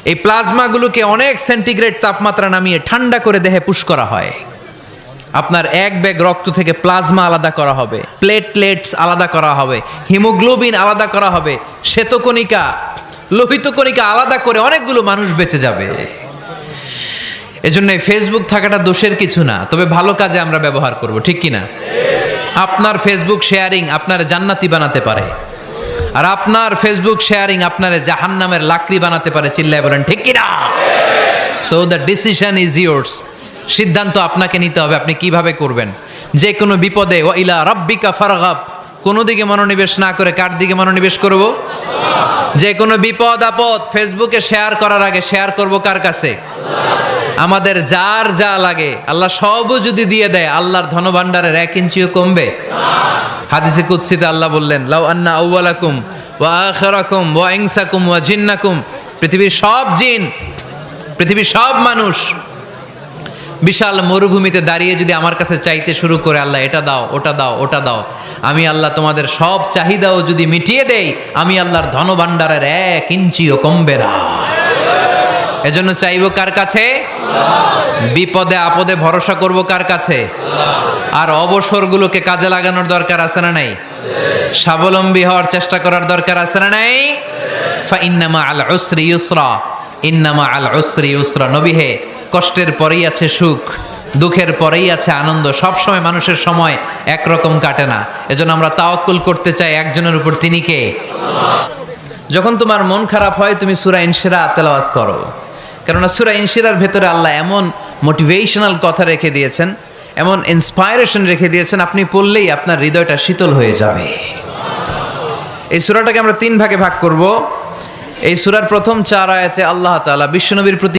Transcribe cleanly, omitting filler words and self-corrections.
এই প্লাজমাগুলোকে অনেক সেন্টিগ্রেড তাপমাত্রা নামিয়ে ঠান্ডা করে দেহে পুশ করা হয়। আপনার এক ব্যাগ রক্ত থেকে প্লাজমা আলাদা করা হবে, প্লেটলেটস আলাদা করা হবে, হিমোগ্লোবিন আলাদা করা হবে, শ্বেতকণিকা, লোহিত কণিকা আলাদা করে অনেকগুলো মানুষ বেঁচে যাবে। এজন্য ফেসবুক থাকাটা দোষের কিছু না, তবে ভালো কাজে আমরা ব্যবহার করব, ঠিক কিনা? আপনার ফেসবুক শেয়ারিং আপনার জান্নাতি বানাতে পারে, আর আপনার ফেসবুক শেয়ারিং আপনার জাহান্নামের লাকড়ি বানাতে পারে। চিল্লায় বলেন ঠিক কিনা? So the decision is yours. সিদ্ধান্ত আপনাকে নিতে হবে, আপনি কিভাবে করবেন। যে কোনো বিপদে ওয়া ইলা রাব্বিকা ফারগাব, কোনো দিকে মনোনিবেশ না করে কার দিকে মনোনিবেশ করব? যে কোনো বিপদ আপদ ফেসবুকে শেয়ার করার আগে শেয়ার করব কার কাছে? আমাদের যার যা লাগে আল্লাহ সবও যদি দিয়ে দেয়, আল্লাহর ধনভাণ্ডারের 1 ইঞ্চিও কমবে? হাদিসে কুদসিতে আল্লাহ বললেন, লাউ আন্না আউওয়ালাকুম ওয়া আখিরাকুম ওয়া ইনসাকুম ওয়া জিন্নাকুম, পৃথিবীর সব জিন, পৃথিবীর সব মানুষ বিশাল মরুভূমিতে দাঁড়িয়ে যদি আমার কাছে চাইতে শুরু করে, আল্লাহ এটা দাও, ওটা দাও, ওটা দাও, আমি আল্লাহ তোমাদের সব চাহিদাও যদি মিটিয়ে দেই, আমি আল্লাহর ধনভাণ্ডারের 1 ইঞ্চিও কমবে না। এজন্য চাইবো কার কাছে? বিপদে আপদে ভরসা করব কার কাছে? আর অবসরগুলোকে কাজে লাগানোর দরকার আছে না নাই? স্বাবলম্বী হওয়ার চেষ্টা করার দরকার আছে না নাই? ফা ইন্নামা আল উসরি ইউসরা, ইন্নামা আল উসরি ইউসরা। নবী হে, কষ্টের পরেই আছে সুখ, দুঃখের পরেই আছে আনন্দ। সব সময় মানুষের সময় একরকম কাটে না। এজন্য আমরা তাওয়াক্কুল করতে চাই একজনের উপর, তিনি কে? যখন তোমার মন খারাপ হয় তুমি সূরা ইনশিরাহ তেলাওয়াত করো, কেননা সূরা ইনশিরাহর ভেতরে আল্লাহ এমন মোটিভেশনাল কথা রেখে দিয়েছেন, এমন ইন্সপায়ারেশন রেখে দিয়েছেন, আপনি পড়লেই আপনার হৃদয়টা শীতল হয়ে যাবে। এই সূরাটাকে আমরা 3 ভাগে ভাগ করব। এই সূরার প্রথম 4 আয়াতে আল্লাহ তাআলা বিশ্বনবীর প্রতি